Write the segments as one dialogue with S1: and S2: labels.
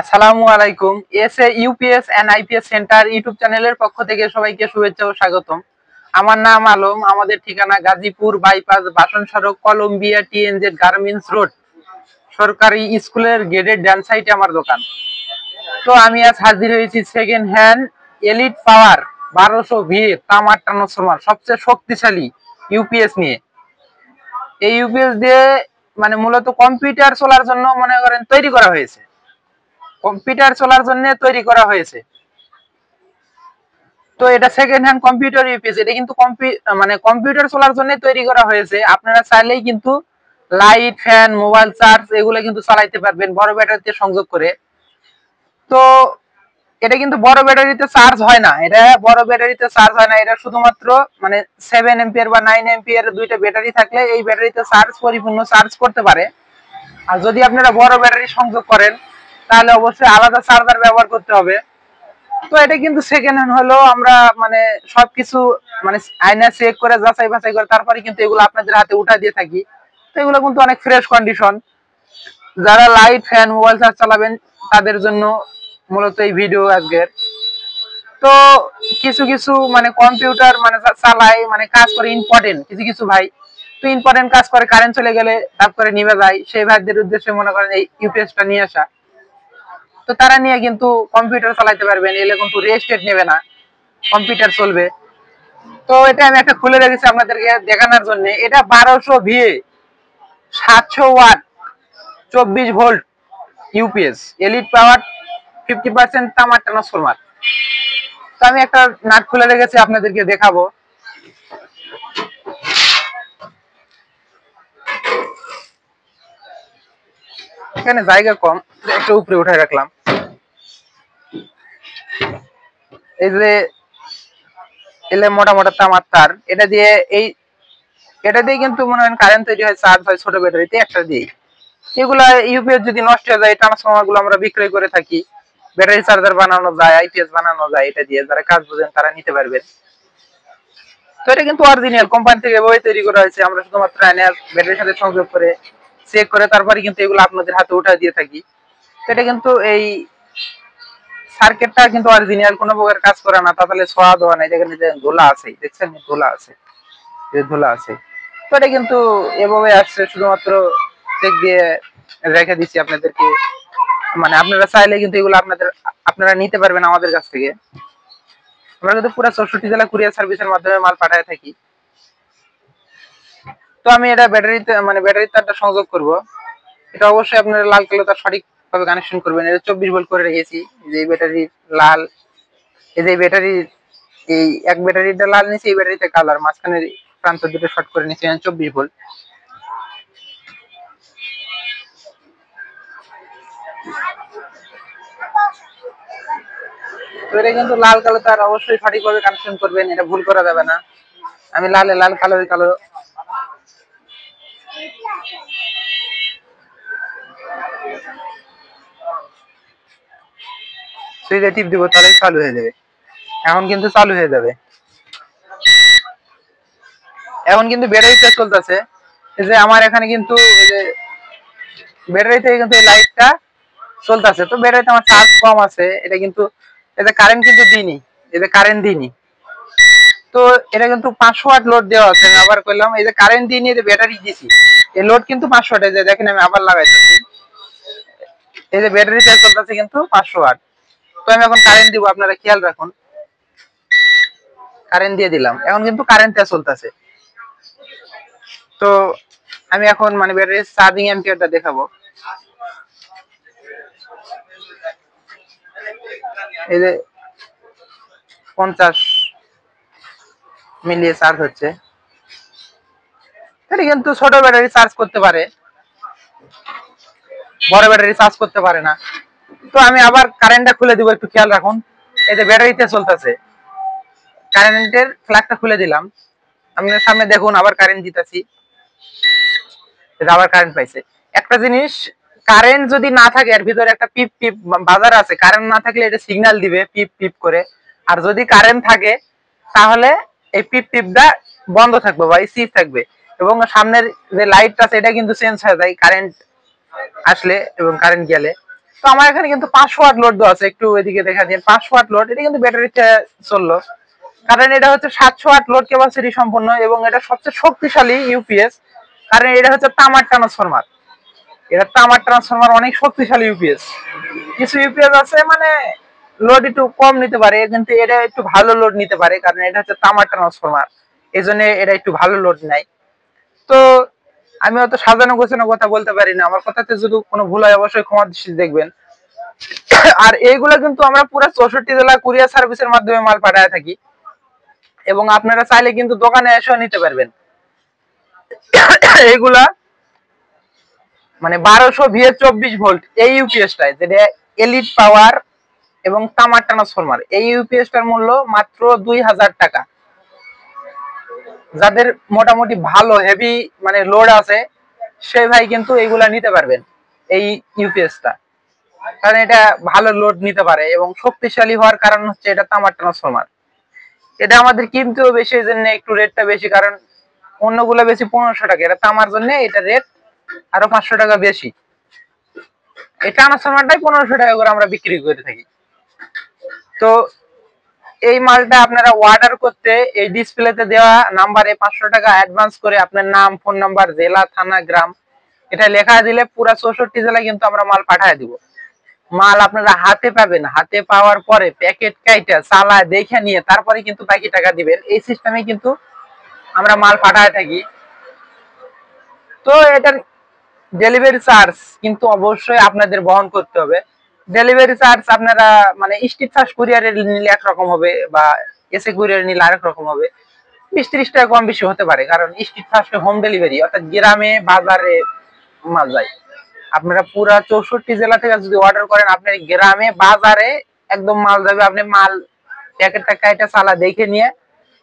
S1: আসসালামু আলাইকুম। SA UPS and IPS centre YouTube চ্যানেলের পক্ষ থেকে সবাইকে শুভেচ্ছা ও স্বাগতম। আমার নাম আলম। আমাদের ঠিকানা গাজীপুর বাইপাস বাসন সড়ক কলম্বিয়া টিএনজেড গার্মেন্টস রোড সরকারি স্কুলের গেটের ডান সাইডে আমার দোকান। তো আমি আজ হাজির হয়েছি সেকেন্ড হ্যান্ড এলিট পাওয়ার 1200 ভি তামার ট্রান্সফরমার সবচেয়ে শক্তিশালী ইউপিএস নিয়ে। এই ইউপিএস দিয়ে মানে মূলত কম্পিউটার চলার জন্য মনে করেন তৈরি করা হয়েছে। কম্পিউটার চলার জন্য তৈরি করা হয়েছে। তো এটা সেকেন্ড হ্যান্ড কম্পিউটার ইউপিএস। এটা কিন্তু মানে কম্পিউটার চলার জন্য তৈরি করা হয়েছে। আপনারা চাইলেই কিন্তু লাইট, ফ্যান, মোবাইল চার্জ এগুলো কিন্তু চালাইতে পারবেন বড় ব্যাটারিতে সংযোগ করে। তো এটা কিন্তু বড় ব্যাটারিতে চার্জ হয় না। এটা বড় ব্যাটারিতে চার্জ হয় না। এটা শুধুমাত্র মানে 7 এম্পিয়ার বা 9 এম্পিয়ার দুইটা ব্যাটারি থাকলে এই ব্যাটারিতে চার্জ পরিপূর্ণ চার্জ করতে পারে। আর যদি আপনারা বড় ব্যাটারি সংযোগ করেন তাহলে অবশ্যই আলাদা চার্জার ব্যবহার করতে হবে। তো এটা কিন্তু সেকেন্ড হ্যান্ড হলো আমরা মানে সবকিছু মানে আয়না চেক করে যাচাই বাছাই করে তারপরে কিন্তু এগুলো আপনাদের হাতে উঠা দিয়ে থাকি। তো এগুলো কিন্তু অনেক ফ্রেশ কন্ডিশন। যারা লাইট, ফ্যান, মোবাইল চার্জ চালাবেন তাদের জন্য মূলত এই ভিডিও আজকের। তো কিছু কিছু মানে কম্পিউটার মানে চালায় মানে কাজ করে ইম্পর্টেন্ট কিছু কিছু ভাই। তো ইম্পর্টেন্ট কাজ করে কারেন্ট চলে গেলে তাপ করে নিভে যায়, সেই ভাইদের উদ্দেশ্যে মনে করেন এই ইউপিএসটা নিয়ে আসা। তো তারা নিয়ে কিন্তু কম্পিউটার চালাতে পারবেন, এলে কিন্তু রেস্টেড নেবে না, কম্পিউটার চলবে। তো এটা আমি একটা খুলে রেখেছি আপনাদেরকে দেখানোর জন্য। এটা 1200 V 700 watt 24 volt UPS elite power 50% তামার ট্রান্সফরমার। তো আমি একটা নাট খুলে রেখেছি আপনাদেরকে দেখাবো। এখানে জায়গা কম, একটু উপরে উঠায় রাখলাম। এই যে এলে মোটা মোটা তামার তার, এটা দিয়ে কিন্তু মনে হয় কারেন্ট তৈরি হয়, চার্জ হয় ছোট ব্যাটারিতে একটা দিয়ে। এগুলা ইউপিএস যদি নষ্ট হয়ে যায় ট্রান্সফরমার গুলো আমরা বিক্রয় করে থাকি। ব্যাটারি চার্জার বানানো যায়, আইপিএস বানানো যায়, এটা দিয়ে যারা কাজ বুঝেন তারা নিতে পারবেন। তো এটা কিন্তু অরিজিনাল কোম্পানি থেকে এভাবে তৈরি করা হয়েছে। আমরা শুধুমাত্র এনে ব্যাটারির সাথে সংযোগ করে চেক করে তারপরে কিন্তু এগুলো আপনাদের হাতে উঠা দিয়ে থাকি। তো এটা কিন্তু এই সার্কিটটা কিন্তু অরিজিনাল, কোনো প্রকার কাজ করে না, তাহলে ছোঁয়া দেওয়া নাই। যেখানে যে ধুলা আছে দেখছেন, ধুলা আছে, ধুলা আছে। তো এটা কিন্তু এভাবে আসছে, শুধুমাত্র চেক দিয়ে রেখে দিচ্ছি আপনাদেরকে। মানে আপনারা চাইলে কিন্তু এগুলো আপনারা নিতে পারবেন আমাদের কাছ থেকে। আমরা কিন্তু পুরো 64 জেলা কুরিয়ার সার্ভিসের মাধ্যমে মাল পাঠায় থাকি। তো আমি এটা ব্যাটারিতে মানে ব্যাটারির তারটা সংযোগ করব। এটা অবশ্যই আপনারা লাল কালো তার সঠিকভাবে কানেকশন করবেন। এটা 24 ভোল্ট করে রেখেছি। যে ব্যাটারি লাল, এই যে ব্যাটারি এই এক ব্যাটারিটা লাল নিচে, এই ব্যাটারিতে কালার, মাঝখানে প্রান্ত দুটো শর্ট করে নিচে 24 ভোল্ট। তো এটা কিন্তু লাল কালো তার অবশ্যই সঠিকভাবে কানেকশন করবেন, এটা ভুল করা যাবে না। আমি লালে লাল, কালো কালো। সুইচে টিপ দিব তাহলে চালু হয়ে যাবে। এখন কিন্তু চালু হয়ে যাবে। এখন কিন্তু ব্যাটারিতে চলতেছে। এই যে আমার এখানে কিন্তু এই যে ব্যাটারিতে কিন্তু এই লাইটটা চলতেছে। তো ব্যাটারিতে আমার চার্জ কম আছে। এটা কিন্তু এটা কারেন্ট কিন্তু দিইনি, এটা কারেন্ট দিইনি। তো এটা কিন্তু 500 ওয়াট লোড দেওয়া আছে। আমি আবার করলাম, এই যে কারেন্ট দিয়ে নিয়ে ব্যাটারি দিছি, এই লোড কিন্তু 500 ওয়াট। এই যে দেখেন আমি আবার লাগাইতেছি, এই যে ব্যাটারিতে চলতেছে কিন্তু 500 ওয়াট। তো আমি এখন কারেন্ট দিব, আপনারা খেয়াল রাখুন। কারেন্ট দিয়ে দিলাম, এখন কিন্তু কারেন্টটা চলতেছে। তো আমি এখন মানে ব্যাটারির চার্জিং অ্যাম্পিয়ারটা দেখাবো। এই যে 50 মিলিয়ে চার্জ হচ্ছে। এটা কিন্তু ছোট ব্যাটারি চার্জ করতে পারে, বড় ব্যাটারি চার্জ করতে পারে না। তো আমি আবার কারেন্টটা খুলে দিব, একটু খেয়াল রাখুন। এই যে ব্যাটারিতে চলতেছে, কারেন্টের ফ্ল্যাগটা খুলে দিলাম। আপনার সামনে দেখুন, আবার কারেন্ট দিতেছি, আবার কারেন্ট পাইছে। একটা জিনিস, কারেন্ট যদি না থাকে এর ভিতরে একটা পিপ পিপ বাজার আছে। কারেন্ট না থাকলে এটা সিগন্যাল দিবে পিপ পিপ করে। আর যদি কারেন্ট থাকে তাহলে এই পিপ পিপটা বন্ধ থাকবে বা স্থির থাকবে। এবং সামনের যে লাইটটা আছে এটা কিন্তু চেঞ্জ হয়ে যায় কারেন্ট আসলে এবং কারেন্ট গেলে। তো তো আমার এখানে কিন্তু 500 ওয়াট লোড দেওয়া আছে, একটু এদিকে দেখা দিন 500 ওয়াট লোড, এটা কিন্তু ব্যাটারিতে চললো, কারণ এটা হচ্ছে 700 ওয়াট লোড ক্যাপাসিটি সম্পন্ন এবং এটা সবচেয়ে শক্তিশালী ইউপিএস, কারণ এটা হচ্ছে তামার ট্রান্সফরমার। এটা তামার ট্রান্সফরমার অনেক শক্তিশালী ইউপিএস। কিছু ইউপিএস আছে মানে লোড একটু কম নিতে পারে, কিন্তু এটা একটু ভালো লোড নিতে পারে, কারণ এটা হচ্ছে তামার ট্রান্সফরমার, এই জন্য এটা একটু ভালো লোড নেয়। তো আমি অত সাজানো গোছানো কথা বলতে পারি না, আমার কথাতে যদি কোনো ভুল হয় অবশ্যই ক্ষমা দৃষ্টিতে দেখবেন। আর এইগুলা কিন্তু আমরা পুরো 64 জেলা কুরিয়ার সার্ভিসের মাধ্যমে মাল পাঠায় থাকি, এবং আপনারা চাইলে কিন্তু দোকানে এসেও নিতে পারবেন। এইগুলা মানে 1200 ভিএ 24 ভোল্ট এই ইউপিএসটাই, যেটা এলিট পাওয়ার এবং তামার ট্রান্সফরমার, এই ইউপিএসটার মূল্য মাত্র 2000 টাকা। যাদের মোটামুটি ভালো হেভি মানে লোড আছে সেই ভাই কিন্তু এইগুলা নিতে পারবেন, এই ইউপিএসটা, কারণ এটা ভালো লোড নিতে পারে এবং শক্তিশালী হওয়ার কারণ হচ্ছে এটা তামার ট্রান্সফরমার। এটা আমাদের কিনতেও বেশি, এই জন্য একটু রেটটা বেশি, কারণ অন্যগুলো বেশি 1500 টাকা, এটা তামার জন্য এটা রেট আরো 500 টাকা বেশি। এই ট্রান্সফরমারটাই 1500 টাকা করে আমরা বিক্রি করে থাকি। তো এই মালটা আপনারা অর্ডার করতে এই ডিসপ্লেতে দেওয়া নাম্বারে 500 টাকা অ্যাডভান্স করে আপনার নাম, ফোন নাম্বার, জেলা, থানা, গ্রাম এটা লেখা দিলে পুরো 64 জেলায় কিন্তু আমরা মাল পাঠিয়ে দিব। মাল আপনারা হাতে পাবেন, হাতে পাওয়ার পরে প্যাকেট কাইটা চালায় দেখে নিয়ে তারপরে কিন্তু বাকি টাকা দিবেন, এই সিস্টেমে কিন্তু আমরা মাল পাঠায় থাকি। তো এটার ডেলিভারি চার্জ কিন্তু অবশ্যই আপনাদের বহন করতে হবে। ডেলিভারি চার্জ আপনারা মানে স্ট্রিট ফাস্ট কুরিয়ারে নিলে একরকম হবে, বা এসে কুরিয়ারে নিলে আরেক রকম হবে, 20-30 টাকা কম বেশি হতে পারে, কারণ স্ট্রিট ফাস্টে হোম ডেলিভারি, অর্থাৎ গ্রামে বাজারে মাল যায়। আপনারা পুরা 64 জেলা থেকে যদি অর্ডার করেন, আপনার গ্রামে বাজারে একদম মাল যাবে, আপনি মাল প্যাকেটটা কাইটা চালা দেখে নিয়ে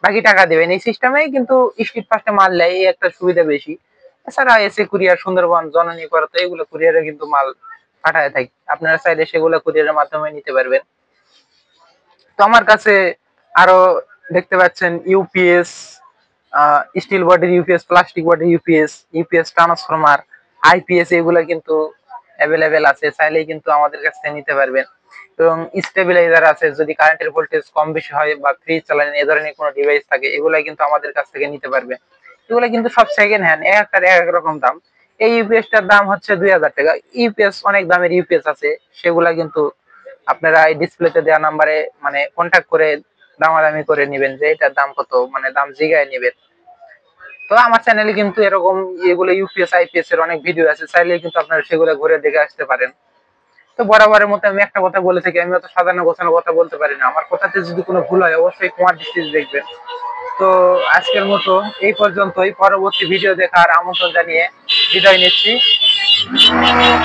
S1: বাকি টাকা দেবেন, এই সিস্টেমেই কিন্তু স্ট্রিট ফাস্টে মাল নেয়, এই একটা সুবিধা বেশি। এছাড়া এসে কুরিয়ার, সুন্দরবন, জননী করতে এগুলো কুরিয়ারে কিন্তু মাল পাঠায় থাকি, আপনারা চাইলে সেগুলো কুরিয়ারের মাধ্যমে নিতে পারবেন। তো আমার কাছে আরো দেখতে পাচ্ছেন ইউপিএস, স্টিল বডির ইউপিএস, প্লাস্টিক বডির ইউপিএস, ইউপিএস ট্রান্সফরমার, আইপিএস এগুলো কিন্তু অ্যাভেলেবেল আছে, চাইলেই কিন্তু আমাদের কাছ থেকে নিতে পারবেন। এবং স্টেবিলাইজার আছে, যদি কারেন্টের ভোল্টেজ কম বেশি হয় বা ফ্রিজ চালান এই ধরনের কোনো ডিভাইস থাকে, এগুলা কিন্তু আমাদের কাছ থেকে নিতে পারবেন। এগুলো কিন্তু সব সেকেন্ড হ্যান্ড, একটার এক রকম দাম। এই ইউপিএসটার দাম হচ্ছে 2000 টাকা। ইউপিএস অনেক দামের ইউপিএস আছে, সেগুলা কিন্তু আপনারা এই ডিসপ্লেতে দেওয়া নাম্বারে মানে কন্ট্যাক্ট করে দামাদামি করে নেবেন যে এটার দাম কত, মানে দাম জিগায় নেবেন। তো আমার চ্যানেলে কিন্তু এরকম এগুলো ইউপিএস আইপিএস এর অনেক ভিডিও আছে, চাইলে কিন্তু আপনারা সেগুলো ঘুরে দেখে আসতে পারেন। তো বরাবরের মতো আমি একটা কথা বলে থাকি, আমি অত সাধারণ গোছানো কথা বলতে পারি না, আমার কথাতে যদি কোনো ভুল হয় অবশ্যই ক্ষমার দৃষ্টিতে দেখবেন। তো আজকের মতো এই পর্যন্তই, পরবর্তী ভিডিও দেখার আমন্ত্রণ জানিয়ে বিদায় নিচ্ছি।